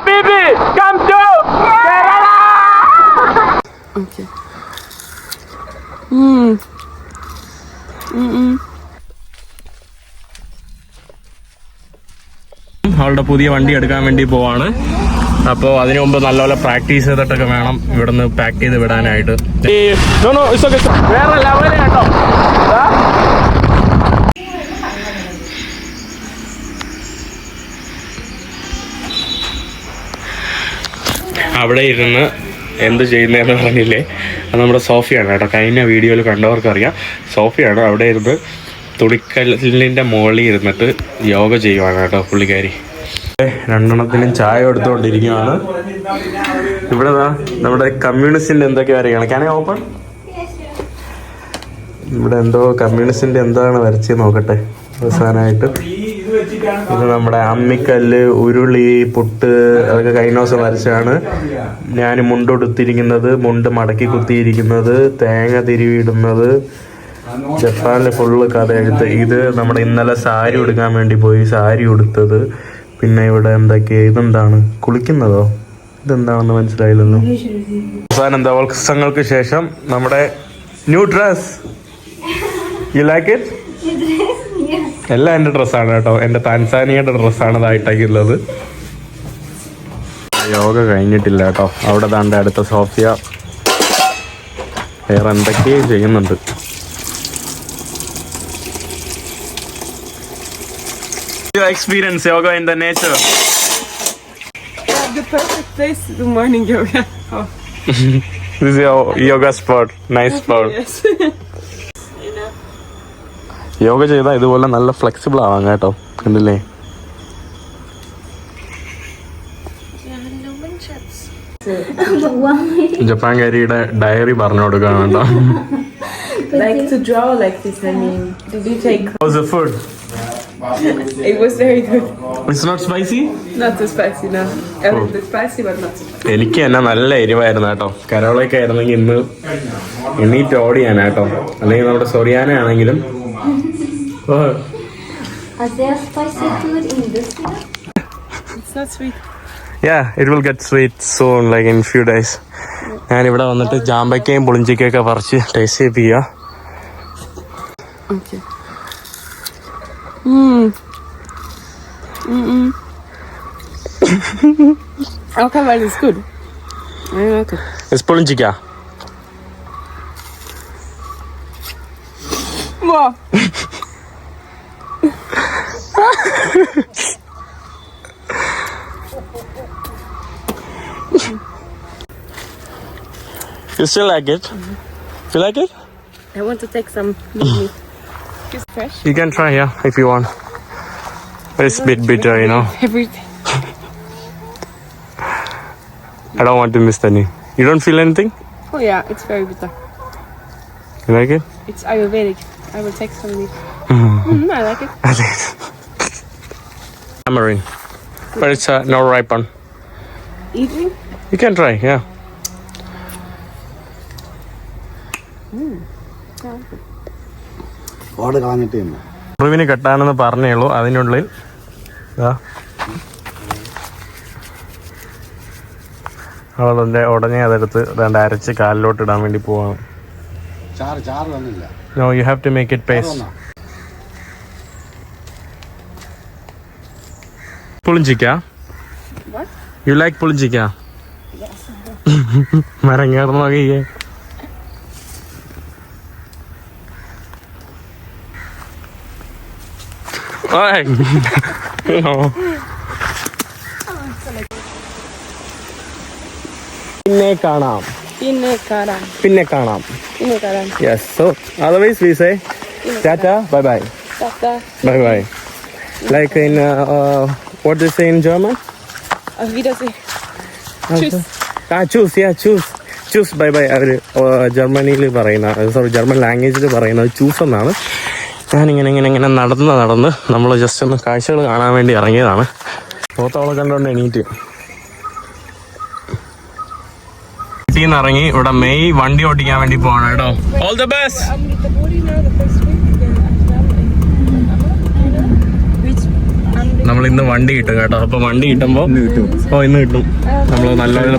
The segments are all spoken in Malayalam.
Habibi, come to Kerala. Okay. അവളുടെ പുതിയ വണ്ടി എടുക്കാൻ വേണ്ടി പോവാണ്. അപ്പോൾ അതിനു മുമ്പ് നല്ലപോലെ പ്രാക്ടീസ് ചെയ്തിട്ടൊക്കെ വേണം ഇവിടുന്ന് പാക്ക് ചെയ്ത് വിടാനായിട്ട്. വേറെ ലെവല് കേട്ടോ. അവിടെ ഇരുന്ന് എന്ത് ചെയ്യുന്നതെന്ന് പറഞ്ഞില്ലേ, അത് നമ്മുടെ സോഫിയാണ് കേട്ടോ. കഴിഞ്ഞ വീഡിയോയിൽ കണ്ടവർക്കറിയാം, സോഫിയാണ്. അവിടെ ഇരുന്ന് തുണിക്കല്ലിൻ്റെ മുകളിൽ ഇരുന്നിട്ട് യോഗ ചെയ്യുവാണ് കേട്ടോ പുള്ളിക്കാരി. രണ്ടെണ്ണത്തിനും ചായ എടുത്തുകൊണ്ടിരിക്കുകയാണ്. ഇവിടെ നമ്മുടെ കമ്മ്യൂണിസ്റ്റിൻ്റെ എന്തൊക്കെയാ വരയ്ക്കണം. Can I open? ഇവിടെ എന്തോ കമ്മ്യൂണിസ്റ്റിൻ്റെ എന്താണ് വരച്ച് നോക്കട്ടെ. അവസാനമായിട്ട് ഇത് നമ്മുടെ അമ്മിക്കല്ല്, ഉരുളി, പുട്ട് അതൊക്കെ കഴിഞ്ഞ ദിവസം വരച്ചാണ്. ഞാൻ മുണ്ടൊടുത്തിരിക്കുന്നത്, മുണ്ട് മടക്കി കുത്തിയിരിക്കുന്നത്, തേങ്ങ തിരുവിയിടുന്നത്, ജപ്പാനിലെ ഫുള്ള് കഥ എഴുത്ത്. ഇത് നമ്മുടെ ഇന്നലെ സാരി ഉടുക്കാൻ വേണ്ടി പോയി സാരി ഉടുത്തത്. പിന്നെ ഇവിടെ എന്തൊക്കെയാ, ഇതെന്താണ് കുളിക്കുന്നതോ, ഇതെന്താണെന്ന് മനസ്സിലായില്ലല്ലോ. അവസാനം ദിവസങ്ങൾക്ക് ശേഷം നമ്മുടെ new dress. You like it? എല്ലാം എൻ്റെ ഡ്രസ്സാണ് കേട്ടോ. എൻ്റെ താൻസാനിയയുടെ ഡ്രസ്സാണ് ഇതായിട്ടുള്ളത്. യോഗ കഴിഞ്ഞിട്ടില്ല കേട്ടോ. അവിടെ താണ്ട് അടുത്ത സോഫിയ വേറെ എന്തൊക്കെയോ ചെയ്യുന്നുണ്ട്. Experience yoga in the nature. The perfect place to do morning yoga. Oh. This is your yoga spot. Nice spot. Yes. Yoga ചെയ്താൽ ഇതുപോലെ നല്ല ഫ്ലെക്സിബിൾ ആവാം കേട്ടോ. കണ്ടില്ലേ? ജപ്പാൻകാരിയുടെ ഡയറി പറഞ്ഞു കൊടുക്കാൻ വേണ്ടോ. Like to draw like this. I mean, did you take? How's the food? It was very good. It's not spicy? Not too spicy, no. A little bit spicy, but not too spicy. എനിക്ക് തന്നെ നല്ല എരിവായിരുന്നു കേട്ടോ. കരോളൊക്കെ ആയിരുന്നെങ്കിൽ ഇന്ന് എണ്ണീറ്റ് ഓടിയാണ് കേട്ടോ. അല്ലെങ്കിൽ നമ്മുടെ സൊറിയാന ആണെങ്കിലും. Is there spicy food in this one? It's not sweet. Yeah, it will get sweet soon, like in few days. ഞാൻ ഇവിടെ വന്നിട്ട് ജാമ്പയ്ക്കയും പുളിഞ്ചിക്കൊക്കെ പറിച്ച് ടേസ്റ്റ് ചെയ്യിപ്പിക്കുക. Okay. Okay, well, it's good. I like it. It's പുളിഞ്ചിക്ക. Wow. You still like it? You like it? I want to take some with me. It's fresh. You can try, yeah, if you want. But it's a bit bitter, you know. Everything. I don't want to miss any. You don't feel anything? Oh yeah, it's very bitter. You like it? It's Ayurvedic. I will take some of it. I like it. Tamarind. But it's not ripe one. Eating? You can try, yeah. മുറിവിന് കെട്ടാനെന്ന് പറഞ്ഞേ ഉള്ളൂ. അതിനുള്ളിൽ അവളെ ഉടനെ അതെടുത്ത് അരച്ച് കാലിലോട്ട് ഇടാൻ വേണ്ടി പോവാണ്. No, you have to make it paste. പുളിഞ്ചിക്ക? What? You like പുളിഞ്ചിക്ക? Yes. മരം കയറുന്ന നോക്കിയേ. പിന്നെ കാണാം. Yes, so otherwise we say tata, bye bye. Tata. Bye bye. Like in what do you say in German? Auf Wiedersehen. Tschüss. Choose, yeah, choose. Choose, bye bye. അവര് ജർമ്മനിയിൽ പറയുന്ന, സോറി, ജർമ്മൻ ലാംഗ്വേജിൽ പറയുന്നത് ചൂസ് എന്നാണ്. ഞാനിങ്ങനെ നടന്ന് നമ്മൾ ജസ്റ്റ് ഒന്ന് കാഴ്ചകൾ കാണാൻ വേണ്ടി ഇറങ്ങിയതാണ്. പോത്തവളെ കണ്ടുകൊണ്ട് എണീറ്റ് വീട്ടിൽ നിന്ന് ഇറങ്ങി ഇവിടെ മെയ് വണ്ടി ഓടിക്കാൻ വേണ്ടി പോവാണ് കേട്ടോ. All the best. നമ്മൾ ഇന്ന് വണ്ടി കിട്ടും കേട്ടോ. അപ്പൊ വണ്ടി കിട്ടുമ്പോ ഇന്ന് കിട്ടും. നമ്മള് നല്ലപോലെ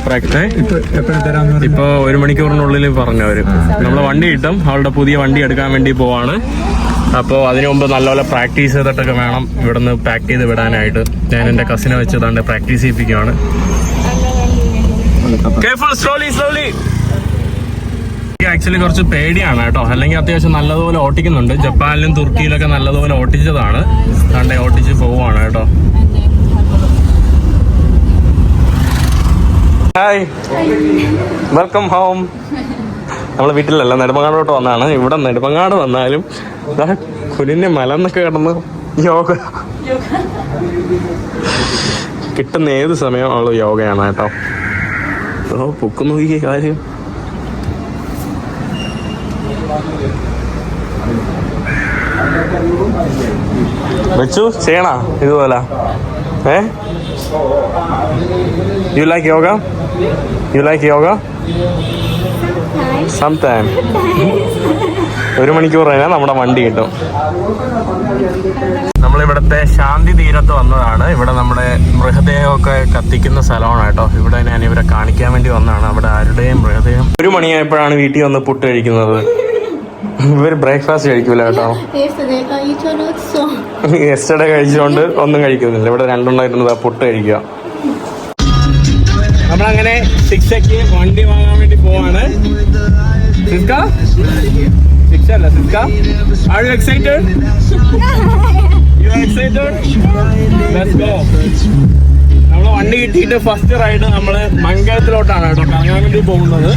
ഇപ്പൊ 1 മണിക്കൂറിനുള്ളിൽ പറഞ്ഞവര് നമ്മള് വണ്ടി കിട്ടും. അവളുടെ പുതിയ വണ്ടി എടുക്കാൻ വേണ്ടി പോവാണ്. അപ്പോൾ അതിനു മുമ്പ് നല്ലപോലെ പ്രാക്ടീസ് ചെയ്തിട്ടൊക്കെ വേണം ഇവിടുന്ന് പാക്ക് ചെയ്ത് വിടാനായിട്ട്. ഞാൻ എൻ്റെ കസിനെ വെച്ചതാണ്ട് പ്രാക്ടീസ് ചെയ്യിപ്പിക്കുകയാണ്. ആക്ച്വലി കുറച്ച് പേടിയാണ് കേട്ടോ, അല്ലെങ്കിൽ അത്യാവശ്യം നല്ലതുപോലെ ഓട്ടിക്കുന്നുണ്ട്. ജപ്പാനിലും തുർക്കിയിലൊക്കെ നല്ലതുപോലെ ഓട്ടിച്ചതാണ്. കണ്ടേ ഓട്ടിച്ച് പോവാണ് കേട്ടോ. Hi, welcome home. നമ്മളെ വീട്ടിലല്ല, നെടുമങ്ങാടോട്ട് വന്നതാണ്. ഇവിടെ നെടുമങ്ങാട് വന്നാലും കുലിന്റെ മല എന്നൊക്കെ കിടന്ന് യോഗ കിട്ടുന്ന ഏത് സമയം ഉള്ള യോഗയാണ് കേട്ടോ. പൊക്കുന്നു ഈ കാര്യം. വെച്ചു ചെയ്യണ ഇതുപോലെ. You like yoga? You like yoga? Sometime. 1 മണിക്കൂർ കഴിഞ്ഞാൽ നമ്മുടെ വണ്ടി കിട്ടും. നമ്മളിവിടുത്തെ ശാന്തി തീരത്ത് വന്നതാണ്. ഇവിടെ നമ്മുടെ മൃതദേഹമൊക്കെ കത്തിക്കുന്ന സ്ഥലമാണ് കേട്ടോ. ഇവിടെ ഞാൻ ഇവരെ കാണിക്കാൻ വേണ്ടി വന്നതാണ്. അവിടെ ആരുടെയും മൃതദേഹം. 1 മണിയായപ്പോഴാണ് വീട്ടിൽ വന്ന് പുട്ട് കഴിക്കുന്നത്. ഇവര് ബ്രേക്ക്ഫാസ്റ്റ് കഴിക്കൂല കേട്ടോ. യെസ്റ്റർഡേ കഴിച്ചുകൊണ്ട് ഒന്നും കഴിക്കുന്നില്ല. ഇവിടെ 2 ഇരുന്നത് പുട്ട് കഴിക്കുക. നമ്മളങ്ങനെ 6 വണ്ടി വാങ്ങാൻ വേണ്ടി പോവാണ്. Are you excited? You are excited? Let's go. നമ്മള് വണ്ടി കിട്ടിയിട്ട് ഫസ്റ്റ് റൈഡ് നമ്മള് മംഗലത്തിലോട്ടാണ് കേട്ടോ കറങ്ങാൻ വേണ്ടി പോകുന്നത്.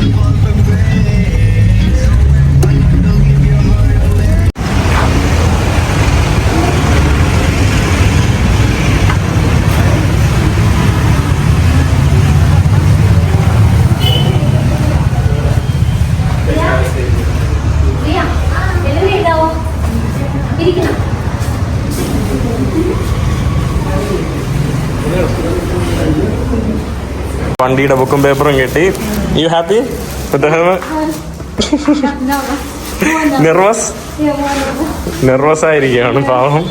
വണ്ടിയുടെ ബുക്കും പേപ്പറും കിട്ടി. You happy? നെർവസ് ആയിരിക്കുകയാണ് പാവം.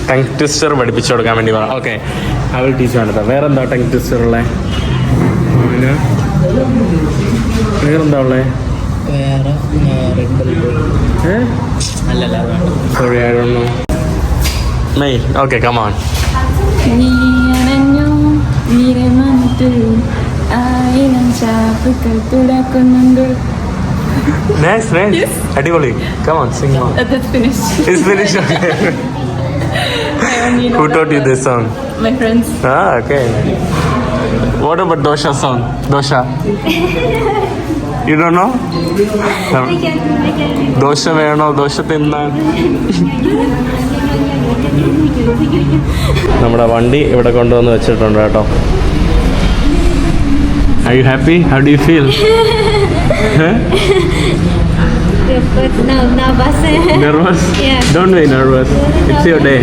ടങ് ട്വിസ്റ്റർ പഠിപ്പിച്ചു കൊടുക്കാൻ വേണ്ടി പറ. ഓക്കെ, അവൾ ടീച്ചർ ആണ്. വേറെന്താ ടങ് ട്വിസ്റ്റർ ഉള്ളേ? വേറെന്താ ഉള്ളേ? Sorry, I don't know. മെയ്, okay, come on. Nice. Yes. Adivoli. Come on, sing on. That's finished. It's finished. Okay. Who taught you this song? My friends. Okay. What about dosha song? Dosha. You don't know? Dosa വേണോ? ദോശ തിന്നാൻ. നമ്മുടെ വണ്ടി ഇവിടെ കൊണ്ടുവന്ന് വെച്ചിട്ടുണ്ട് കേട്ടോ. Are you happy? How do you feel? Nervous? Yeah. Don't be nervous. It's your day.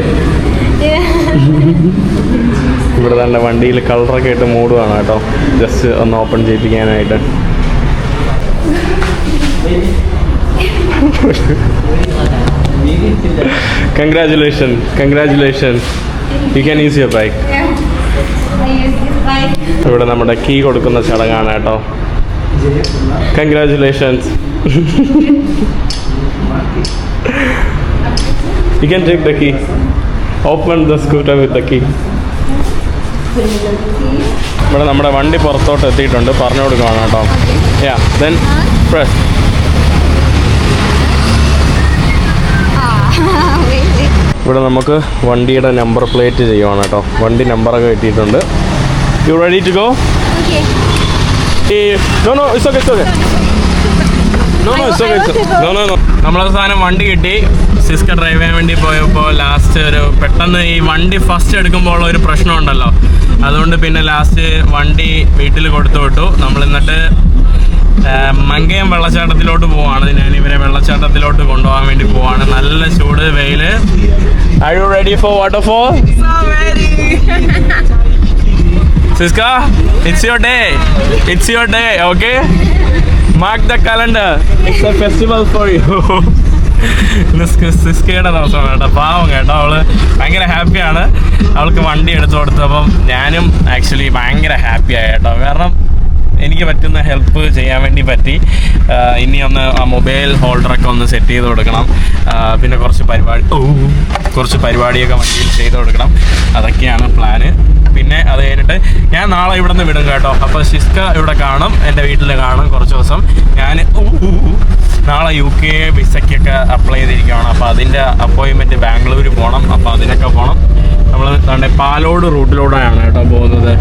ഇവിടെ തന്നെ വണ്ടിയിൽ കളറൊക്കെ ഇട്ട് മൂടുവാണ് കേട്ടോ. ജസ്റ്റ് ഒന്ന് open ചെയ്യിപ്പിക്കാനായിട്ട്. Congratulations. You can use your bike. ഇവിടെ നമ്മുടെ കീ കൊടുക്കുന്ന ചടങ്ങാണ് കേട്ടോ. Congratulations. You can take the key. Open the scooter with the key. ഇവിടെ നമ്മുടെ വണ്ടി പുറത്തോട്ട് എത്തിയിട്ടുണ്ട്. പറഞ്ഞു കൊടുക്കുകയാണ് കേട്ടോ. Yeah, then press. ഇവിടെ നമുക്ക് വണ്ടിയുടെ നമ്പർ പ്ലേറ്റ് ചെയ്യുവാണ് കേട്ടോ. വണ്ടി നമ്പറൊക്കെ കിട്ടിയിട്ടുണ്ട്. You ready to go? Okay. No, it's okay. No. നമ്മളവസാനം വണ്ടി കിട്ടി. സിസ്ക ഡ്രൈവ് ചെയ്യാൻ വേണ്ടി പോയപ്പോൾ ലാസ്റ്റ് പെട്ടെന്ന് ഈ വണ്ടി ഫസ്റ്റ് എടുക്കുമ്പോൾ ഒരു പ്രശ്നമുണ്ടല്ലോ, അതുകൊണ്ട് പിന്നെ ലാസ്റ്റ് വണ്ടി വീട്ടിൽ കൊടുത്തു വിട്ടു. നമ്മൾ എന്നിട്ട് മങ്കയം വെള്ളച്ചാട്ടത്തിലോട്ട് പോവാണ്. ഞാൻ ഇവരെ വെള്ളച്ചാട്ടത്തിലോട്ട് കൊണ്ടുപോകാൻ വേണ്ടി പോവാണ്. നല്ല ചൂട്, വെയില്. Are you ready for waterfall? So ready. Siska, it's your day. It's your day, okay? Mark the calendar. It's a festival for you. സിസ്കയുടെ ദിവസമാണ് കേട്ടോ. പാവം കേട്ടോ, അവള് ഭയങ്കര ഹാപ്പിയാണ്. അവൾക്ക് വണ്ടി എടുത്തു കൊടുത്തപ്പം ഞാനും ആക്ച്വലി ഭയങ്കര ഹാപ്പിയായി കേട്ടോ. കാരണം എനിക്ക് പറ്റുന്ന ഹെൽപ്പ് ചെയ്യാൻ വേണ്ടി പറ്റി. ഇനി ഒന്ന് ആ മൊബൈൽ ഹോൾഡറൊക്കെ ഒന്ന് സെറ്റ് ചെയ്ത് കൊടുക്കണം. പിന്നെ കുറച്ച് പരിപാടിയൊക്കെ വണ്ടിയിൽ ചെയ്ത് കൊടുക്കണം. അതൊക്കെയാണ് പ്ലാന്. പിന്നെ അത് കഴിഞ്ഞിട്ട് ഞാൻ നാളെ ഇവിടെ നിന്ന് വിടും കേട്ടോ. അപ്പോൾ സിസ്ക ഇവിടെ കാണും, എൻ്റെ വീട്ടിൽ കാണും കുറച്ച് ദിവസം. ഞാൻ നാളെ UK വിസയ്ക്കൊക്കെ അപ്ലൈ ചെയ്തിരിക്കുകയാണ്. അപ്പോൾ അതിൻ്റെ അപ്പോയിൻമെൻറ്റ് ബാംഗ്ലൂർ പോകണം. അപ്പോൾ അതിനൊക്കെ പോകണം. നമ്മൾ പാലോട് റൂട്ടിലൂടെയാണ് കേട്ടോ പോകുന്നത്.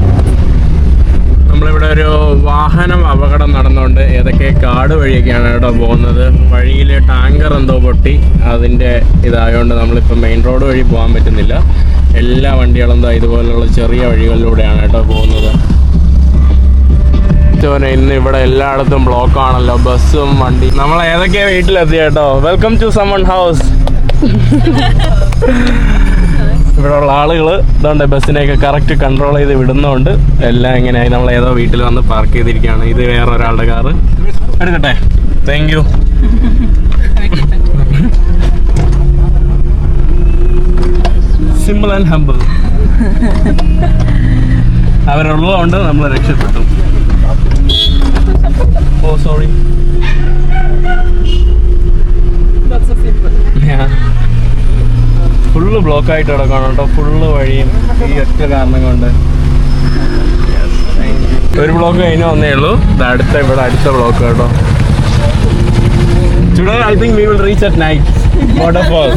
നമ്മളിവിടെ ഒരു വാഹനം അപകടം നടന്നുകൊണ്ട് ഏതൊക്കെ കാട് വഴിയൊക്കെയാണ് കേട്ടോ പോകുന്നത്. വഴിയിൽ ടാങ്കർ എന്തോ പൊട്ടി, അതിൻ്റെ ഇതായതുകൊണ്ട് നമ്മളിപ്പോൾ മെയിൻ റോഡ് വഴി പോകാൻ പറ്റുന്നില്ല. എല്ലാ വണ്ടികളും എന്താ ഇതുപോലുള്ള ചെറിയ വഴികളിലൂടെയാണ് കേട്ടോ പോകുന്നത്. ഇന്ന് ഇവിടെ എല്ലായിടത്തും ബ്ലോക്കാണല്ലോ, ബസ്സും വണ്ടി. നമ്മൾ ഏതൊക്കെയാ വീട്ടിലെത്തി കേട്ടോ. വെൽക്കം ടു സമൺ ഹൗസ്. ഇവിടെയുള്ള ആളുകൾ ഇതുകൊണ്ട് ബസ്സിനെയൊക്കെ കറക്റ്റ് കൺട്രോൾ ചെയ്ത് വിടുന്നതുകൊണ്ട് എല്ലാം ഇങ്ങനെയായി. നമ്മൾ ഏതോ വീട്ടിൽ വന്ന് പാർക്ക് ചെയ്തിരിക്കുകയാണ്. ഇത് വേറെ ഒരാളുടെ കാറ്. എടുക്കട്ടെ. Thank you. Simple and humble. അവരുള്ളതുകൊണ്ട് നമ്മൾ രക്ഷപ്പെട്ടു. ഓ സോറി. ഫുള്ള് ബ്ലോക്ക് ആയിട്ട് കിടക്കണം കേട്ടോ. ഫുള്ള് വഴിയും ഈ ഒറ്റ കാരണം കൊണ്ട്. ഒരു ബ്ലോക്ക് കഴിഞ്ഞ് വന്നേ ഉള്ളൂ. ഇത് ഇവിടെ അടുത്ത ബ്ലോക്ക് കേട്ടോ. Today I think we will reach at night. Waterfall.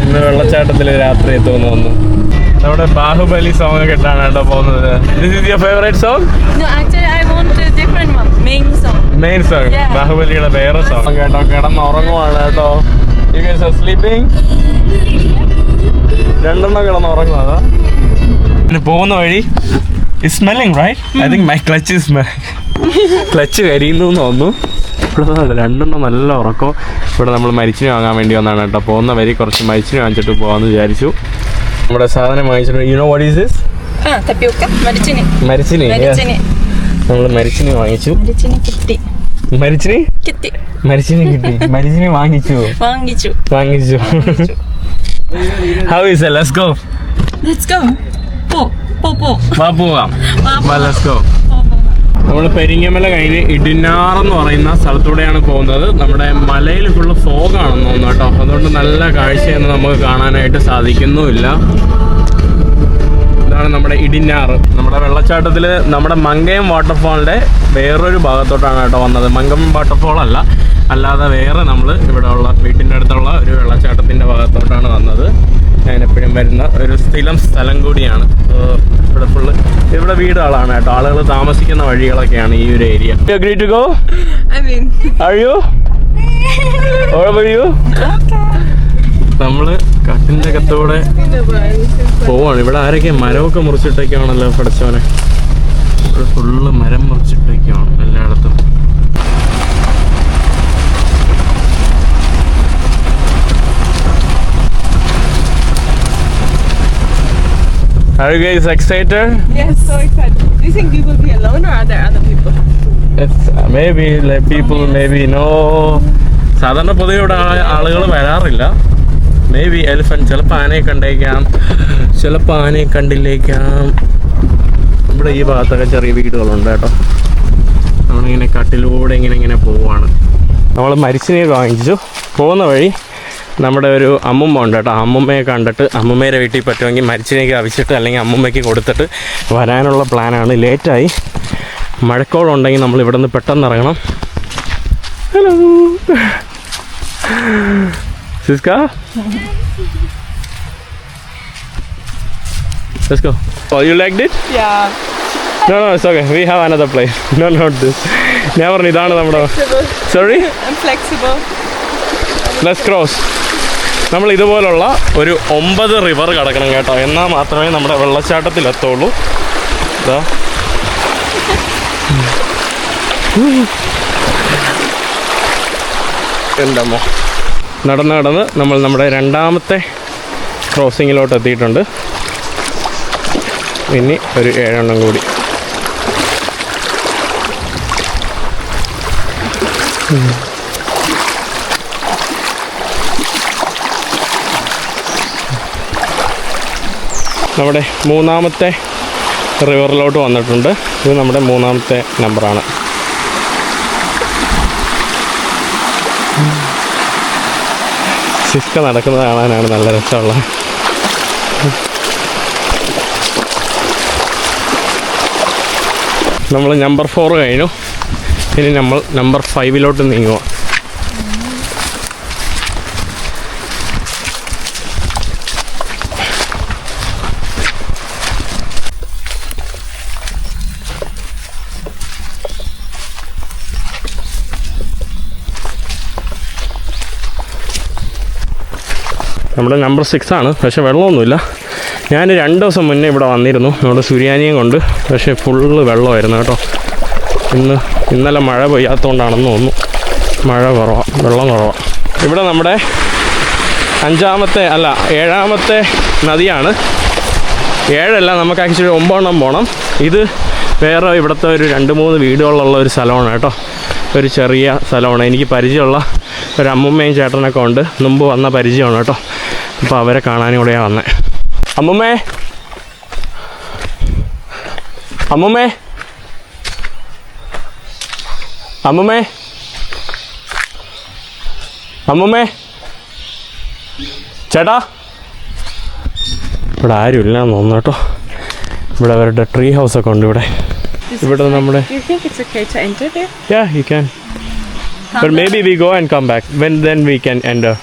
ഇന്ന് വെള്ളച്ചാട്ടത്തിൽ രാത്രി എത്തുമെന്ന് തോന്നുന്നു. നമ്മുടെ ബാഹുബലി സോങ് കേട്ടാണ് കേട്ടോ പോകുന്നത്. This is your favorite song? No, actually I want a different one. Main song. Yeah. ബാഹുബലിയുടെ വേറെ സോങ് കേട്ടോ. കിടന്നുറങ്ങുവാണ് കേട്ടോ. You guys are sleeping? രണ്ടെണ്ണം കിടന്നുറങ്ങും. അതാ പിന്നെ പോകുന്ന വഴി It's smelling, right? I think my clutch is smelling. Clutch കരിയുന്നു തോന്നുന്നു. ഇവിടെ രണ്ടെണ്ണം നല്ല ഉറക്കം. ഇവിടെ നമ്മൾ മരിച്ചിന് വാങ്ങാൻ വേണ്ടി വന്നതാണ് കേട്ടോ. പോകുന്ന വരി കുറച്ച് മരിച്ചിന് വാങ്ങിച്ചിട്ട് പോകാമെന്ന് വിചാരിച്ചു. നമ്മുടെ സാധനം വാങ്ങിച്ചിട്ട് You know what is this? Tapioca. Maricini. മരിച്ചിനി. നമ്മൾ മരിച്ചിനി വാങ്ങിച്ചു. മരിച്ചിനി കിട്ടി. വാങ്ങിച്ചു. How is it? Let's go. വാ പോവാം. Let's go. നമ്മൾ പെരിങ്ങമല കഴിഞ്ഞ് ഇടിനാർ എന്ന് പറയുന്ന സ്ഥലത്തൂടെയാണ് പോകുന്നത്. നമ്മുടെ മലയിൽ ഫുള്ള് ഫോഗാണെന്ന് തോന്നുന്നു കേട്ടോ. അതുകൊണ്ട് നല്ല കാഴ്ചയൊന്നും നമുക്ക് കാണാനായിട്ട് സാധിക്കുന്നുമില്ല. ഇതാണ് നമ്മുടെ ഇടിനാർ. നമ്മുടെ വെള്ളച്ചാട്ടത്തിൽ നമ്മുടെ മങ്കയം വാട്ടർഫാളിൻ്റെ വേറൊരു ഭാഗത്തോട്ടാണ് കേട്ടോ വന്നത്. മങ്കയം വാട്ടർഫാൾ അല്ലാതെ വേറെ നമ്മൾ ഇവിടെ ഉള്ള വീട്ടിൻ്റെ അടുത്തുള്ള ഒരു വെള്ളച്ചാട്ടത്തിൻ്റെ ഭാഗത്തോട്ടാണ് വന്നത്. ഞാൻ എപ്പോഴും വരുന്ന ഒരു സ്ഥലം കൂടിയാണ്. ഇവിടെ വീടുകളാണ് കേട്ടോ. ആളുകൾ താമസിക്കുന്ന വഴികളൊക്കെയാണ് ഈ ഒരു area. Agree to go? Are you? Or are you? നമ്മള് കട്ടിന്റെ അകത്തൂടെ പോവാണ്. ഇവിടെ ആരൊക്കെ മരമൊക്കെ മുറിച്ചിട്ടൊക്കെയാണല്ലോ പഠിച്ചവനെ. ഇവിടെ ഫുള്ള് മരം മുറിച്ചിട്ടൊക്കെയാണ് എല്ലായിടത്തും. Are you guys excited? Yes, so excited. Do you think we will be alone or are there other people? It's maybe like people maybe no. സാധാരണ പൊതുവെ ഇവിടെ ആളുകൾ വരാറില്ല. May be elephant. ചിലപ്പോൾ ആനയെ കണ്ടേക്കാം, ചിലപ്പോൾ ആനയെ കണ്ടില്ലേക്കാം. ഇവിടെ ഈ ഭാഗത്തൊക്കെ ചെറിയ വീടുകളുണ്ട് കേട്ടോ. നമ്മളിങ്ങനെ കട്ടിലൂടെ ഇങ്ങനെ പോവുകയാണ്. നമ്മൾ മരിച്ചിനെയൊക്കെ വാങ്ങിച്ചു. പോകുന്ന വഴി നമ്മുടെ ഒരു അമ്മുമ്മ ഉണ്ട് കേട്ടോ. അമ്മുമ്മയെ കണ്ടിട്ട് അമ്മുമ്മയുടെ വീട്ടിൽ പറ്റുമെങ്കിൽ മരിച്ചിനെയൊക്കെ അവിച്ചിട്ട് അല്ലെങ്കിൽ അമ്മുമ്മയ്ക്ക് കൊടുത്തിട്ട് വരാനുള്ള പ്ലാനാണ്. ലേറ്റായി. മഴക്കോളുണ്ടെങ്കിൽ നമ്മൾ ഇവിടെ നിന്ന് പെട്ടെന്ന് ഇറങ്ങണം. Hello Syska, let's go. Oh, you liked it? Yeah. No, it's okay. We have another place. No, not this. ഞാൻ പറഞ്ഞു ഇതാണ് നമ്മുടെ. Sorry? I'm flexible. Let's cross. നമ്മൾ ഇതുപോലുള്ള ഒരു 9 റിവർ കടക്കണം കേട്ടോ. എന്നാൽ മാത്രമേ നമ്മുടെ വെള്ളച്ചാട്ടത്തിലെത്തുള്ളൂ. ഇതാ എന്താമോ നടന്ന് നമ്മൾ നമ്മുടെ രണ്ടാമത്തെ ക്രോസിങ്ങിലോട്ട് എത്തിയിട്ടുണ്ട്. ഇനി ഒരു 7 എണ്ണം കൂടി. നമ്മുടെ മൂന്നാമത്തെ റിവറിലോട്ട് വന്നിട്ടുണ്ട്. ഇത് നമ്മുടെ മൂന്നാമത്തെ നമ്പറാണ്. സിസ്ക നടക്കുന്നത് കാണാനാണ് നല്ല രസമുള്ളത്. നമ്മൾ നമ്പർ 4 കഴിഞ്ഞു. ഇനി നമ്മൾ നമ്പർ 5 നീങ്ങുക. നമ്മുടെ നമ്പർ 6 ആണ്. പക്ഷേ വെള്ളമൊന്നുമില്ല. ഞാൻ 2 ദിവസം മുന്നേ ഇവിടെ വന്നിരുന്നു നമ്മുടെ സുര്യാനിയും കൊണ്ട്. പക്ഷേ ഫുള്ള് വെള്ളമായിരുന്നു കേട്ടോ. ഇന്നലെ മഴ പെയ്യാത്തതുകൊണ്ടാണെന്ന് തോന്നുന്നു മഴ കുറവാണ്, വെള്ളം കുറവാണ്. ഇവിടെ നമ്മുടെ 7ാമത്തെ നദിയാണ്. 7 നമുക്ക് ആക്ച്വലി 9 പോകണം. ഇത് വേറെ ഇവിടുത്തെ ഒരു 2-3 വീടുകളുള്ള ഒരു സ്ഥലമാണ് കേട്ടോ. ഒരു ചെറിയ സ്ഥലമാണ്. എനിക്ക് പരിചയമുള്ള ഒരു അമ്മുമ്മയും ചേട്ടനൊക്കെ ഉണ്ട്. മുമ്പ് വന്ന പരിചയമാണ് കേട്ടോ. അപ്പോൾ അവരെ കാണാനും കൂടെയാണ് വന്നത്. അമ്മുമ്മേ അമ്മുമ്മേ അമ്മുമ്മേ അമ്മുമ്മേ ചേട്ടാ, ഇവിടെ ആരും ഇല്ലാന്ന് തോന്നുന്നു കേട്ടോ. ഇവിടെ അവരുടെ ട്രീ ഹൗസൊക്കെ ഉണ്ട്. ഇവിടെ നമ്മുടെ Do you think it's okay to enter there? Yeah, you can. But maybe we go and come back. Then we can enter.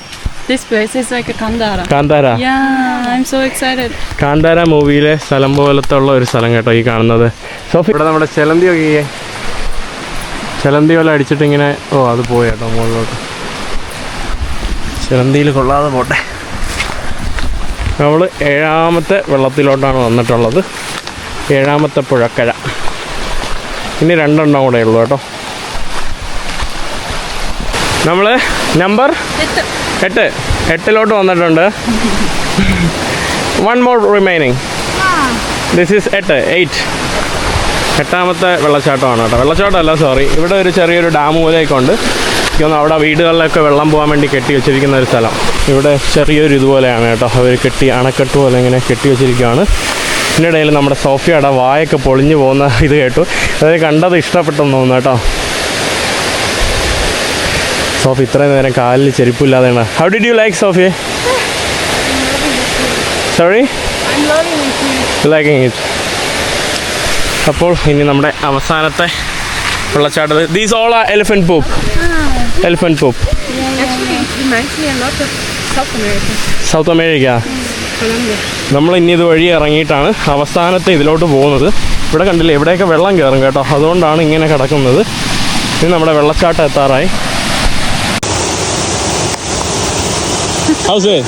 This place is like a Kandara. Kantara. Yeah, I'm so excited. Kantara മൂവിയിലെ സ്ഥലം പോലത്തെ ഉള്ള ഒരു സ്ഥലം കേട്ടോ ഈ കാണുന്നത്. സോഫി, ഇവിടെ നമ്മുടെ ചെലന്തി ഒക്കെ ചെലന്തി വല അടിച്ചിട്ട് ഇങ്ങനെ അത് പോയി കേട്ടോ മുകളിലോട്ട്. ചെലന്തിയിൽ കൊള്ളാതെ പോട്ടെ. നമ്മൾ 7ാമത്തെ വെള്ളത്തിലോട്ടാണ് വന്നിട്ടുള്ളത്. 7ാമത്തെ പുഴക്കര. ഇനി 2 എണ്ണം കൂടെ ഉള്ളൂ കേട്ടോ. നമ്മൾ നമ്പർ 8 വന്നിട്ടുണ്ട്. 1 more remaining. This is 8. 8ാമത്തെ വെള്ളച്ചാട്ടമാണ് കേട്ടോ. വെള്ളച്ചാട്ടമല്ല, സോറി. ഇവിടെ ഒരു ചെറിയൊരു ഡാം പോലെയൊക്കെ ഉണ്ട്. എനിക്കൊന്ന് അവിടെ വീടുകളിലൊക്കെ വെള്ളം പോകാൻ വേണ്ടി കെട്ടി വെച്ചിരിക്കുന്ന ഒരു സ്ഥലം. ഇവിടെ ചെറിയൊരു ഇതുപോലെയാണ് കേട്ടോ. അവർ അണക്കെട്ട് പോലെ ഇങ്ങനെ കെട്ടി വെച്ചിരിക്കുകയാണ്. ഇതിനിടയിൽ നമ്മുടെ സോഫിയയുടെ വായൊക്കെ പൊളിഞ്ഞു പോകുന്ന ഇത് കേട്ടു. അതായത് കണ്ടത് ഇഷ്ടപ്പെട്ടെന്ന് തോന്നുന്നു കേട്ടോ. സോഫി ഇത്രയും നേരം കാലിൽ ചെരുപ്പില്ലാതെയാണ്. How did you like Sophie? Sorry, liking it. അപ്പോൾ ഇനി നമ്മുടെ അവസാനത്തെ വെള്ളച്ചാട്ടത്തിൽ these all are elephant poop. Actually, it reminds me a lot of South America. South America. Colombia. നമ്മൾ ഇനി ഇത് വഴി ഇറങ്ങിയിട്ടാണ് അവസാനത്തെ ഇതിലോട്ട് പോകുന്നത്. ഇവിടെ കണ്ടില്ലേ, ഇവിടെയൊക്കെ വെള്ളം കയറും കേട്ടോ. അതുകൊണ്ടാണ് ഇങ്ങനെ കിടക്കുന്നത്. ഇനി നമ്മുടെ വെള്ളച്ചാട്ടം എത്താറായി. How's it?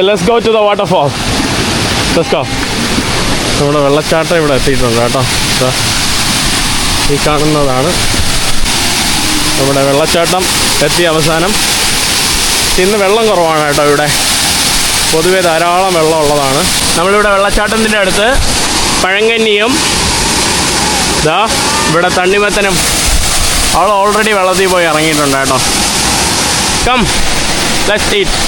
Let's go to the waterfall. Let's go. നമ്മുടെ വെള്ളച്ചാട്ടം ഇവിടെ എത്തിയിട്ടുണ്ട് കേട്ടോ. ഈ കാണുന്നതാണ് നമ്മുടെ വെള്ളച്ചാട്ടം. എത്തിയ അവസാനം. ഇന്ന് വെള്ളം കുറവാണ് കേട്ടോ. ഇവിടെ പൊതുവെ ധാരാളം വെള്ളം ഉള്ളതാണ്. നമ്മളിവിടെ വെള്ളച്ചാട്ടത്തിൻ്റെ അടുത്ത് പഴങ്കന്നിയും ഇവിടെ തണ്ണിമത്തനും അവൾ ഓൾറെഡി വെള്ളത്തിൽ പോയി ഇറങ്ങിയിട്ടുണ്ട് കേട്ടോ. Come, let's eat.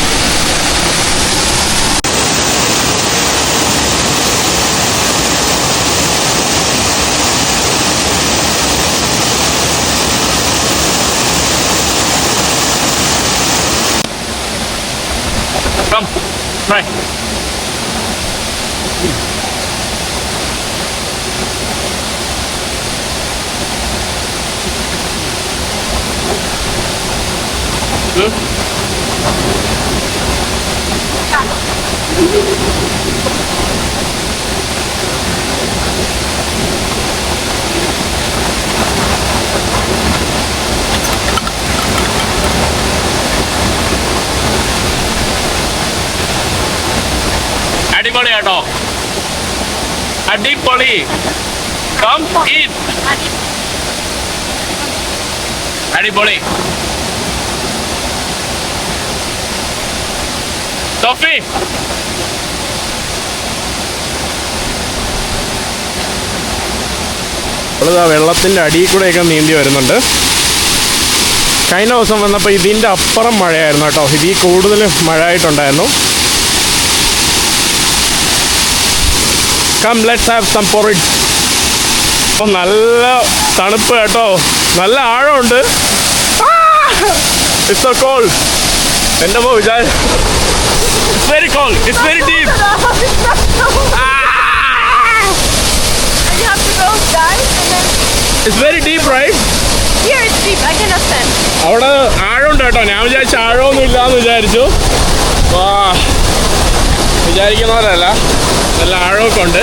Come, try. കേട്ടോ, അടിപൊളി. Come eat. അടിപൊളി. സോഫി വെള്ളത്തിൻ്റെ അടിയിൽ കൂടെയൊക്കെ നീന്തി വരുന്നുണ്ട്. കഴിഞ്ഞ ദിവസം വന്നപ്പോൾ ഇതിൻ്റെ അപ്പുറം മഴയായിരുന്നു കേട്ടോ, ഇതിൽ കൂടുതൽ മഴ ആയിട്ടുണ്ടായിരുന്നു. Come let's have some porridge. അപ്പോൾ നല്ല തണുപ്പ് കേട്ടോ, നല്ല ആഴമുണ്ട്. It's so called. എൻ്റെ മോ വിചാരിച്ചു it's very called, it's very deep. It's very deep, right? Here it's deep. I cannot stand. അവിടെ ആഴമുണ്ട് കേട്ടോ. ഞാൻ വിചാരിച്ചു ആഴമൊന്നും ഇല്ലാന്ന് വിചാരിച്ചു. വിചാരിക്കുന്ന പോലെയല്ല, നല്ല ആഴമൊക്കെ ഉണ്ട്.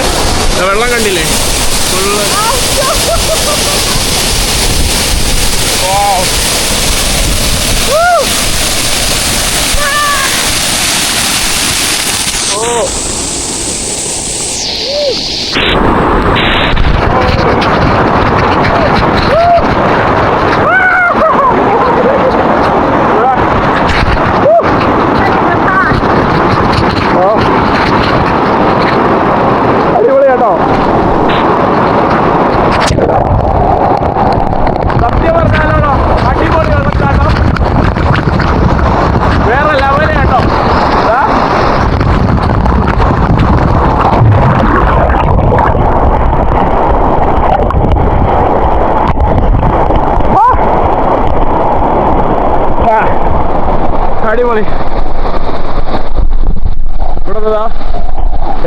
വെള്ളം കണ്ടില്ലേ ഫുള്ള്. അടിപൊളി കേട്ടോ. സത്യം പറഞ്ഞാലോ അടിപൊളി വെള്ളച്ചാട്ടം, വേറെ ലെവല് കേട്ടോ. അടിപൊളി. ഇവിടെ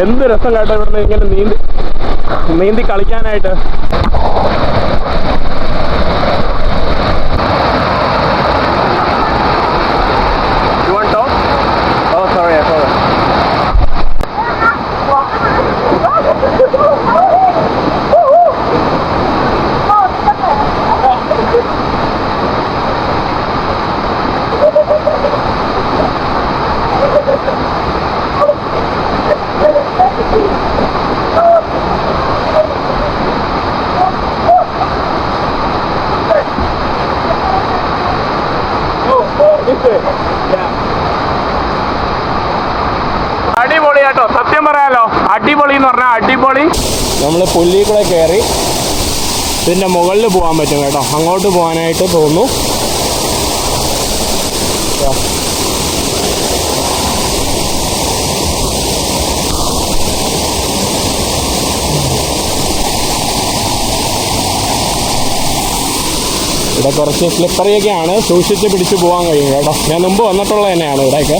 എന്ത് രസം കേട്ടോ, ഇവിടുന്ന് ഇങ്ങനെ നീന്തി കളിക്കാനായിട്ട്. അടിപൊളി കേട്ടോ, സത്യം പറയാലോ അടിപൊളി എന്ന് പറഞ്ഞാൽ അടിപൊളി. നമ്മൾ പുല്ലിൽ കൂടെ കയറി ഇതിൻ്റെ മുകളിൽ പോകാൻ പറ്റും കേട്ടോ, അങ്ങോട്ട് പോകാനായിട്ട് തോന്നുന്നു. ഇവിടെ കുറച്ച് സ്ലിപ്പറിയൊക്കെയാണ്, സൂക്ഷിച്ച് പിടിച്ച് പോകാൻ കഴിയും കേട്ടോ. ഞാൻ മുമ്പ് വന്നിട്ടുള്ളത് തന്നെയാണ് ഇവിടെയൊക്കെ.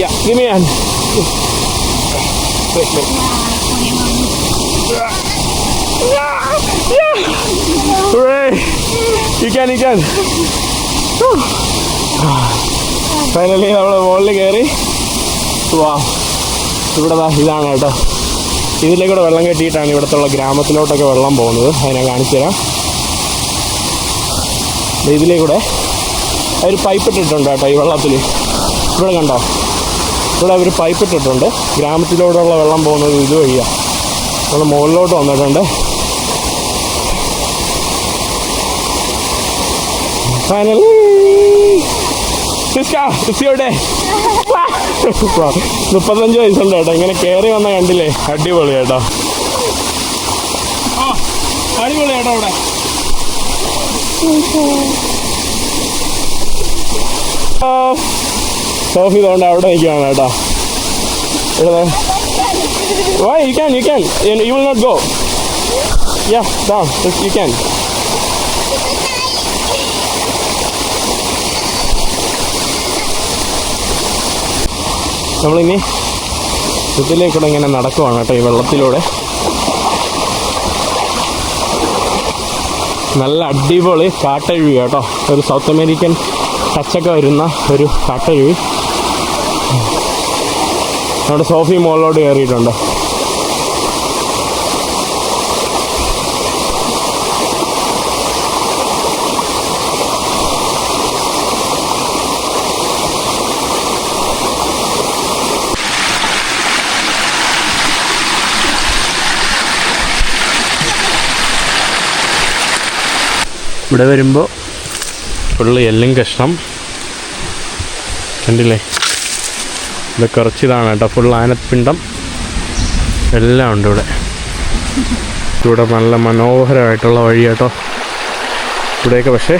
Yeah, give me a hand. Wait. Hooray! You can. Finally നമ്മൾ മുകളിൽ കയറി. ഇവിടെ ഇതാണ് കേട്ടോ, ഇതിലേക്കൂടെ വെള്ളം കെട്ടിയിട്ടാണ് ഇവിടുത്തെ ഗ്രാമത്തിലോട്ടൊക്കെ വെള്ളം പോകുന്നത്. അത് ഞാൻ കാണിച്ചു തരാം. ഇതിലേക്കൂടെ അവർ പൈപ്പ് ഇട്ടിട്ടുണ്ട് കേട്ടോ ഈ വെള്ളത്തിൽ. ഇവിടെ കണ്ടോ, ഇവിടെ അവർ പൈപ്പ് ഇട്ടിട്ടുണ്ട്. ഗ്രാമത്തിലൂടെയുള്ള വെള്ളം പോകുന്നത് ഇത് വഴിയാണ്. നമ്മൾ മുകളിലോട്ട് വന്നിട്ടുണ്ട്. Finally it's your day. 35 വയസ്സുണ്ട് കേട്ടോ. ഇങ്ങനെ കയറി വന്ന കണ്ടില്ലേ, അടിപൊളി കേട്ടോ. അടിപൊളി കേട്ടോ. ഇവിടെ സോഫി തോണ്ട് അവിടെ നിൽക്കുകയാണ് കേട്ടോ. ഇവിടെ why you can you will not go. Yeah, down you can. നമ്മളിനി ഇതിലേക്കൂടെ ഇങ്ങനെ നടക്കുവാണ് കേട്ടോ ഈ വെള്ളത്തിലൂടെ. നല്ല അടിപൊളി കാട്ടഴുകി കേട്ടോ. ഒരു സൗത്ത് അമേരിക്കൻ ടച്ചൊക്കെ വരുന്ന ഒരു കാട്ടരുവി. നമ്മുടെ സോഫി മുകളിലോട്ട് കയറിയിട്ടുണ്ട്. ഇവിടെ വരുമ്പോൾ ഫുള്ള് എല്ലും കഷ്ണം കണ്ടില്ലേ. ഇത് കുറച്ചിതാണ് കേട്ടോ, ഫുൾ ആനപ്പിണ്ടം എല്ലാം ഉണ്ട് ഇവിടെ. ഇവിടെ നല്ല മനോഹരമായിട്ടുള്ള വഴി കേട്ടോ ഇവിടെയൊക്കെ. പക്ഷേ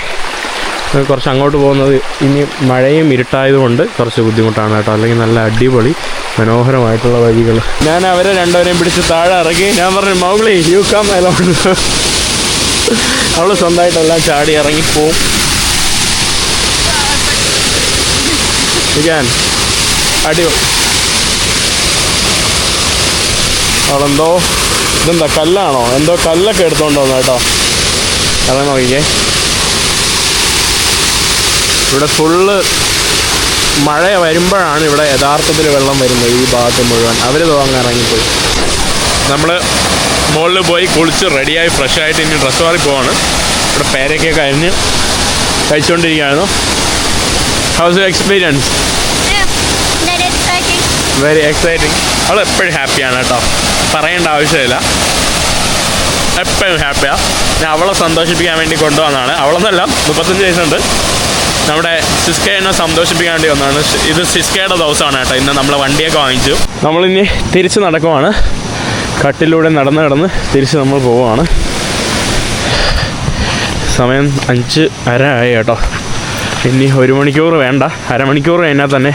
കുറച്ച് അങ്ങോട്ട് പോകുന്നത് ഇനി മഴയും ഇരുട്ടായതുകൊണ്ട് കുറച്ച് ബുദ്ധിമുട്ടാണ് കേട്ടോ. അല്ലെങ്കിൽ നല്ല അടിപൊളി മനോഹരമായിട്ടുള്ള വഴികൾ. ഞാൻ അവരെ രണ്ടുപേരെയും പിടിച്ച് താഴെ ഇറങ്ങി. ഞാൻ പറഞ്ഞു, മൗഗ്ലി യു കം അലോൺ. അവൾ സ്വന്തമായിട്ടെല്ലാം ചാടി ഇറങ്ങിപ്പോവും. അടിപൊളി. അവളെന്തോ ഇതെന്താ കല്ലാണോ എന്തോ കല്ലൊക്കെ എടുത്തോണ്ട് വന്നു കേട്ടോ. അതാ നോക്കിക്കേ. ഇവിടെ ഫുള്ള് മഴ വരുമ്പോഴാണ് ഇവിടെ യഥാർത്ഥത്തിൽ വെള്ളം വരുന്നത് ഈ ഭാഗത്ത് മുഴുവൻ. അവർ അങ്ങ് ഇറങ്ങിപ്പോയി. നമ്മൾ മുകളിൽ പോയി കുളിച്ച് റെഡിയായി ഫ്രഷായിട്ട് ഇനി ഡ്രസ്സ് മാറി പോവാണ്. ഇവിടെ പേരൊക്കെ കഴിഞ്ഞ് കഴിച്ചുകൊണ്ടിരിക്കുകയായിരുന്നു. How's you experience? Very exciting. അവൾ എപ്പോഴും ഹാപ്പിയാണ് കേട്ടോ, പറയേണ്ട ആവശ്യമില്ല. എപ്പോഴും ഹാപ്പിയാണ്. ഞാൻ അവളെ സന്തോഷിപ്പിക്കാൻ വേണ്ടി കൊണ്ടുവന്നതാണ്. അവളെന്നല്ല, 35 വയസ്സുണ്ട്. നമ്മുടെ സിസ്കേനെ സന്തോഷിപ്പിക്കാൻ വേണ്ടി വന്നതാണ്. ഇത് സിസ്കയുടെ ദിവസമാണ് കേട്ടോ. ഇന്ന് നമ്മൾ വണ്ടിയൊക്കെ വാങ്ങിച്ചു. നമ്മളിനി തിരിച്ച് നടക്കുവാണ്. കട്ടിലൂടെ നടന്ന് തിരിച്ച് നമ്മൾ പോവുകയാണ്. സമയം 5:30 ആയി കേട്ടോ. ഇനി 1 മണിക്കൂർ വേണ്ട, അരമണിക്കൂർ കഴിഞ്ഞാൽ തന്നെ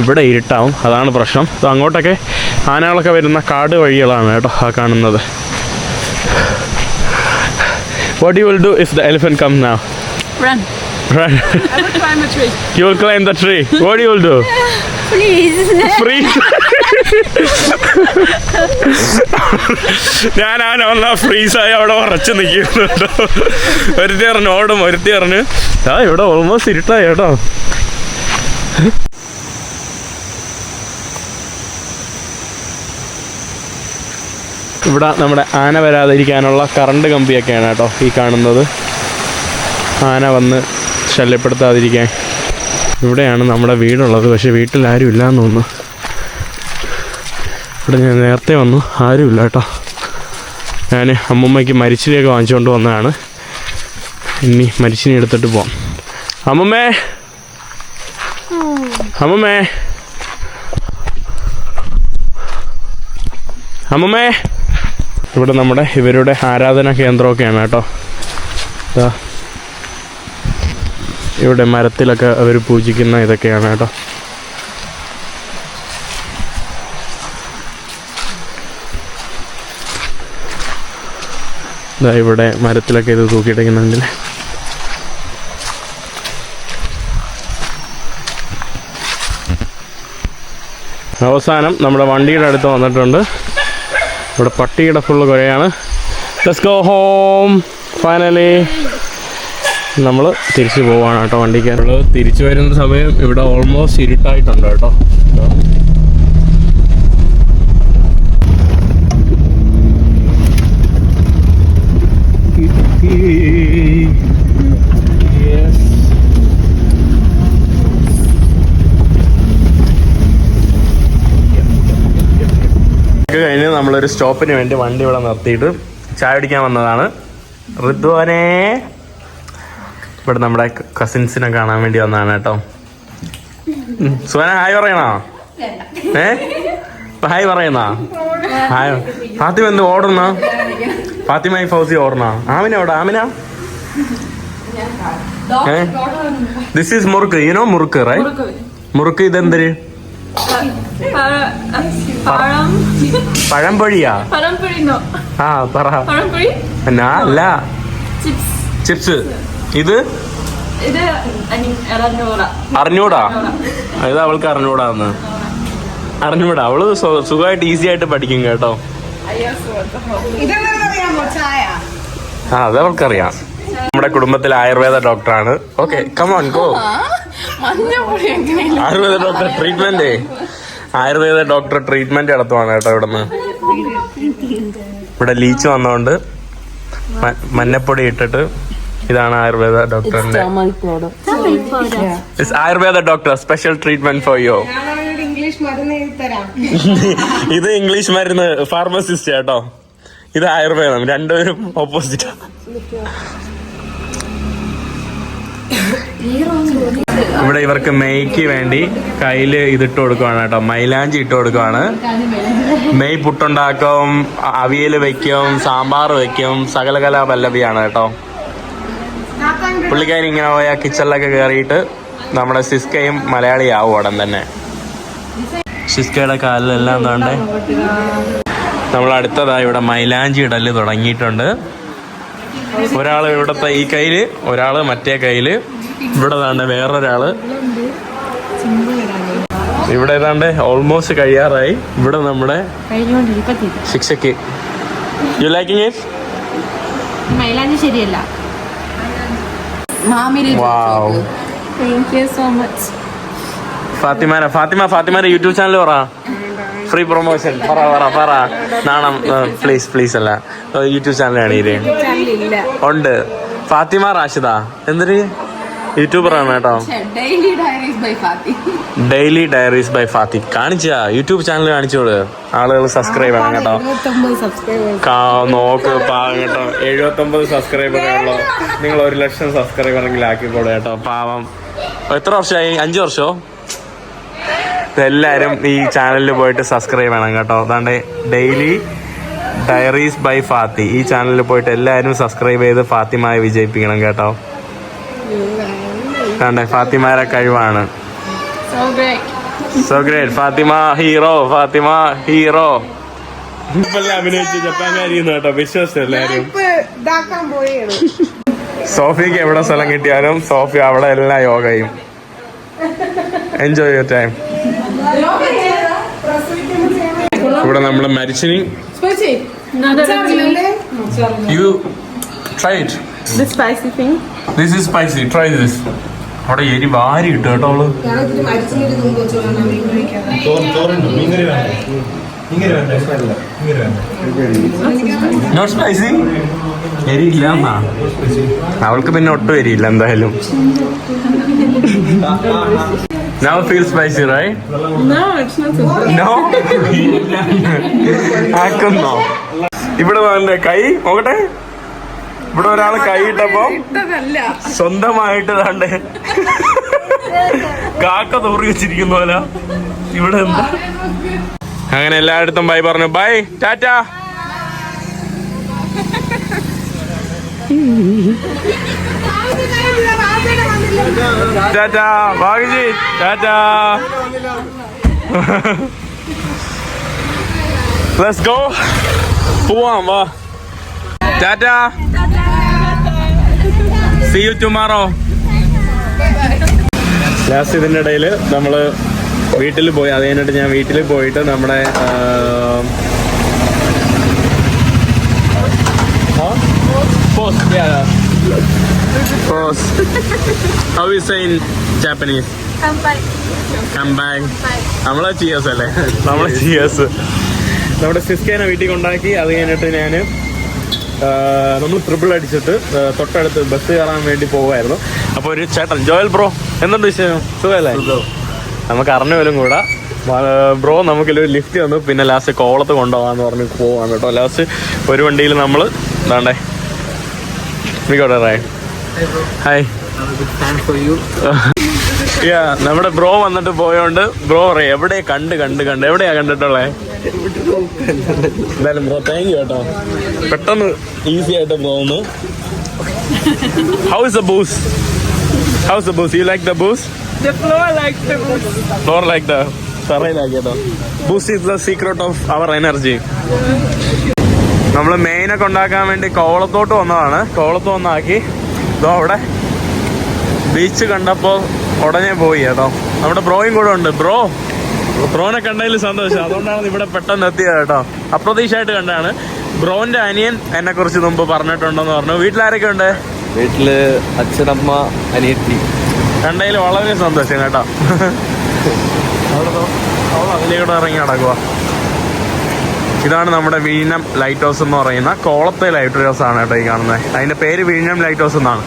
ഇവിടെ ഇരുട്ടാവും. അതാണ് പ്രശ്നം. അപ്പോൾ അങ്ങോട്ടൊക്കെ ആനകളൊക്കെ വരുന്ന കാട് വഴികളാണ് കേട്ടോ ആ കാണുന്നത്. What you will do if the elephant comes now? Run. Run. I will climb a tree. You will climb the tree. What you will do? Please. Freeze. ഞാൻ വന്നാൽ ഫ്രീസായി അവിടെ ഉറച്ച് നിൽക്കുന്നുണ്ടോ. ഒരുത്തി പറഞ്ഞു ഓടും, ഒരുത്തി പറഞ്ഞു ഇവിടെ ഓൾമോസ്റ്റ് ഇരുട്ടായി കേട്ടോ. ഇവിടെ നമ്മുടെ ആന വരാതിരിക്കാനുള്ള കറണ്ട് കമ്പിയൊക്കെയാണ് കേട്ടോ ഈ കാണുന്നത്. ആന വന്ന് ശല്യപ്പെടുത്താതിരിക്കാൻ. ഇവിടെയാണ് നമ്മുടെ വീടുള്ളത്. പക്ഷേ വീട്ടിൽ ആരും ഇല്ലയെന്ന് തോന്നുന്നു. ഇവിടെ ഞാൻ നേരത്തെ വന്നു, ആരുമില്ല കേട്ടോ. ഞാൻ അമ്മൂമ്മയ്ക്ക് മരിച്ചിനെയൊക്കെ വാങ്ങിച്ചുകൊണ്ട് വന്നതാണ്. ഇനി മരിച്ചിനെ എടുത്തിട്ട് പോവാം. അമ്മമ്മേ, അമ്മമ്മേ, അമ്മമ്മേ. ഇവിടെ നമ്മുടെ ഇവരുടെ ആരാധനാ കേന്ദ്രമൊക്കെയാണ് കേട്ടോ. ഇവിടെ മരത്തിലൊക്കെ അവർ പൂജിക്കുന്ന ഇതൊക്കെയാണ് കേട്ടോ. ഇവിടെ മരത്തിലൊക്കെ ഇത് തൂക്കിയിട്ടേക്കുന്നുണ്ടല്ലേ. അവസാനം നമ്മുടെ വണ്ടിയുടെ അടുത്ത് വന്നിട്ടുണ്ട്. ഇവിടെ പട്ടിയുടെ ഫുള്ള് കുരയാണ്. Let's go home. ഫൈനലി നമ്മൾ തിരിച്ചു പോവാണ് കേട്ടോ വണ്ടിക്ക്. നമ്മൾ തിരിച്ചു വരുന്ന സമയം ഇവിടെ ഓൾമോസ്റ്റ് ഇരുട്ടായിട്ടുണ്ട് കേട്ടോ. കഴിഞ്ഞ് നമ്മളൊരു സ്റ്റോപ്പിന് വേണ്ടി വണ്ടി ഇവിടെ നിർത്തിയിട്ട് ചായ കുടിക്കാൻ വന്നതാണ്. ഋതുവനെ ഇവിടെ നമ്മുടെ കസിൻസിനെ കാണാൻ വേണ്ടി വന്നതാണ് കേട്ടോ. സുവന ഹായ് പറയണോ? ഹായ് പറയുന്ന ഹായ്. ഫാത്തിമ എന്ത് ഓടണ? ഫാത്തിമായി ഫൗസി ഓടണ? ആമിന എവിടെ? Amina this is murukku. You know murukku right? മുറുക്ക് ഇതെന്തര്? പഴംപൊഴിയാ? ആ പറ. അല്ല ചിപ്സ്. ഇത് അറിഞ്ഞൂടാ? ഇത് അവൾക്ക് അറിഞ്ഞൂടാന്ന്. അറിഞ്ഞൂടാ. അവള് സുഖമായിട്ട് ഈസി ആയിട്ട് പഠിക്കും കേട്ടോ. ആ അത് അവൾക്കറിയാം. നമ്മുടെ കുടുംബത്തിലെ ആയുർവേദ ഡോക്ടറാണ്. Okay come on go. Ayurveda doctor treatment നടത്തുവാണ് കേട്ടോ. ഇവിടെ ലീച്ച് വന്നോണ്ട് മഞ്ഞപ്പൊടി ഇട്ടിട്ട് ഇതാണ് ആയുർവേദ ഡോക്ടറിന്റെ. Ayurveda doctor special treatment for you. ഇത് ഇംഗ്ലീഷ് മരുന്ന് ഫാർമസിസ്റ്റ് കേട്ടോ. ഇത് ആയുർവേദം. രണ്ടുപേരും ഓപ്പോസിറ്റ്. ഇവിടെ ഇവർക്ക് മെയ്ക്ക് വേണ്ടി കയ്യില് ഇതിട്ട് കൊടുക്കുവാണ് കേട്ടോ. മൈലാഞ്ചി ഇട്ട് കൊടുക്കുവാണ്. മെയ് പുട്ടുണ്ടാക്കും, അവിയല് വെക്കും, സാമ്പാർ വെക്കും, സകലകലാ പല്ലവിയാണ് കേട്ടോ. പുള്ളിക്കാരി ഇങ്ങനെ പോയ കിച്ചണിലൊക്കെ കയറിയിട്ട് നമ്മുടെ സിസ്കയും മലയാളിയാവും ഉടൻ തന്നെ. സിസ്കയുടെ കാലിലെല്ലാം തോണ്ടേ. നമ്മൾ അടുത്തതായി ഇവിടെ മൈലാഞ്ചി ഇടല് തുടങ്ങിയിട്ടുണ്ട്. ഒരാള് ഇവിടത്തെ ഈ കയ്യില്, ഒരാള് മറ്റേ കയ്യില്. ഇവിടെ താണ്ട് വേറൊരാള്. ഇവിടെ ഏതാണ്ട് ഓൾമോസ്റ്റ് കഴിയാറായി. ഇവിടെ നമ്മുടെ ശിക്ഷയ്ക്ക്. You liking it? മൈലാഞ്ചി ശരിയല്ല. Wow. Thank you so much. ഫാത്തിമാരെ യൂട്യൂബ് ചാനൽ പറ. ഫ്രീ പ്രൊമോഷൻ പറ. നാണം പ്ലീസ് അല്ല. യൂട്യൂബ് ചാനലാണ് ഇത്. ഉണ്ട്. ഫാത്തിമ റാഷിദ എന്തൊരു യൂട്യൂബറാണ് കേട്ടോ. Daily diaries by Fathi. കാണിച്ചാ യൂട്യൂബ് ചാനൽ കാണിച്ചോളൂ. ആളുകൾ സബ്സ്ക്രൈബ് ചെയ്യണം കേട്ടോ. നോക്ക് പാവം കേട്ടോ. 79 സബ്സ്ക്രൈബറുള്ളൂ. നിങ്ങൾ 1,00,000 സബ്സ്ക്രൈബറെങ്കിലും ആക്കിക്കോളൂ കേട്ടോ. പാവം. എത്ര വർഷമായി? 5 വർഷമോ? എല്ലാവരും ഈ ചാനലിൽ പോയിട്ട് സബ്സ്ക്രൈബ് ചെയ്യണം കേട്ടോ. അതാണ്ട് ഡെയിലി ഡയറീസ് ബൈ ഫാത്തി. ഈ ചാനലിൽ പോയിട്ട് എല്ലാവരും സബ്സ്ക്രൈബ് ചെയ്ത് ഫാത്തിമയെ വിജയിപ്പിക്കണം കേട്ടോ. കണ്ടേ ഫാത്തിമാരെ കഴിവാണ്. So great. ഫാത്തിമ ഹീറോ. അഭിനയിച്ച് ജപ്പാൻകാരിന്ന് കേട്ടോ. വിശ്വസിച്ചു എല്ലാരും. സോഫിക്ക് എവിടെ സ്ഥലം കിട്ടിയാലും സോഫി അവിടെ എല്ലാം യോഗയും. Enjoy your time. ഇവിടെ നമ്മള് മരിച്ചിനി. You try it. The spicy thing. This is spicy. Try this. അവിടെ എരി വാരി ഇട്ടു കേട്ടോ അവള്. Not spicy. എരിയില്ല എന്നാ അവൾക്ക്. പിന്നെ ഒട്ടും എരിയില്ല എന്തായാലും. Now feel spicy, right? No, it's not so good. No. ആക്കുന്നോ? ഇവിടെ വന്നെ കൈ നോക്കട്ടെ. ഇവിടെ ഒരാള് കൈ ഇട്ടപ്പോ സ്വന്തമായിട്ട് താണ്ടേ കാക്ക തൂറി വെച്ചിരിക്കുന്ന പോലെ. ഇവിടെ എന്താ? അങ്ങനെ എല്ലായിടത്തും ബൈ പറഞ്ഞു. Bye tata. Tata Bhagyaji. Tata. Let's go. പോവാം വാ. Tata. See you tomorrow. Last ഇതിൻ്റെ ഇടയിൽ നമ്മള് വീട്ടിൽ പോയി. അത് കഴിഞ്ഞിട്ട് ഞാൻ വീട്ടിൽ പോയിട്ട് നമ്മുടെ How you say in Japanese? Come back. നമ്മളെ ചിയേഴ്സ് അല്ലേ? നമ്മളെ ചിയേഴ്സ്. നമ്മുടെ സിസ്കേനെ വീട്ടിൽ കൊണ്ടാക്കി. അത് കഴിഞ്ഞിട്ട് നമ്മൾ ട്രിപ്പിൾ അടിച്ചിട്ട് തൊട്ടടുത്ത് ബസ് കയറാൻ വേണ്ടി പോവായിരുന്നു. അപ്പോൾ ഒരു ചേട്ടൻ ജോയൽ ബ്രോ എന്തുണ്ട് വിഷയം? സുഖമല്ലേ? നമുക്ക് അറിഞ്ഞ പോലും കൂടാ. ബ്രോ നമുക്കൊരു ലിഫ്റ്റ് തന്നു. പിന്നെ ലാസ്റ്റ് കോളത്ത് കൊണ്ടുപോകാന്ന് പറഞ്ഞ് പോവാണ് കേട്ടോ. ലാസ്റ്റ് ഒരു വണ്ടിയിൽ നമ്മൾ ഇതാണ്ടേ ഹായ്. നമ്മുടെ ബ്രോ വന്നിട്ട് പോയോണ്ട് ബ്രോ പറയാം എവിടെയാ കണ്ട് എവിടെയാ കണ്ടിട്ടുള്ളേ? എന്തായാലും ബ്രോ താങ്ക് യു കേട്ടോ. പെട്ടെന്ന് ഈസി ആയിട്ട് പോകുന്നു. How is the boost? How's the boost? You like the boost? The floor like the boost. Floor like the തറയിലാക്കി കേട്ടോ. Boost is the secret of our energy. നമ്മൾ മെയിനൊക്കെ ഉണ്ടാക്കാൻ വേണ്ടി കോവളത്തോട്ട് വന്നതാണ്. കോവളത്ത് വന്നാക്കി ഇതോ അവിടെ ബീച്ച് കണ്ടപ്പോൾ ഉടനെ പോയി കേട്ടോ. നമ്മുടെ ബ്രോയും കൂടെ ഉണ്ട്. ബ്രോനെ കണ്ടതിൽ സന്തോഷം. അതുകൊണ്ടാണ് ഇവിടെ പെട്ടെന്ന് എത്തിയത് കേട്ടോ. അപ്രതീക്ഷയായിട്ട് കണ്ടാണ്. ബ്രോന്റെ അനിയൻ എന്നെ കുറിച്ച് മുമ്പ് പറഞ്ഞിട്ടുണ്ടെന്ന് പറഞ്ഞു. വീട്ടിലാരൊക്കെ ഉണ്ട്? വീട്ടില് അച്ഛനമ്മ അനിയത്തി രണ്ടേലും വളരെ സന്തോഷം കേട്ടോ. അവൾ അതിലേക്കൂടെ ഇറങ്ങി നടക്കുക. ഇതാണ് നമ്മുടെ വിഴിഞ്ഞം ലൈറ്റ് ഹൗസ് എന്ന് പറയുന്ന കോളത്തെ ലൈറ്റ് ഹൗസ് ആണ് കേട്ടോ ഈ കാണുന്നത്. അതിന്റെ പേര് വിഴിഞ്ഞം ലൈറ്റ് ഹൗസ് എന്നാണ്.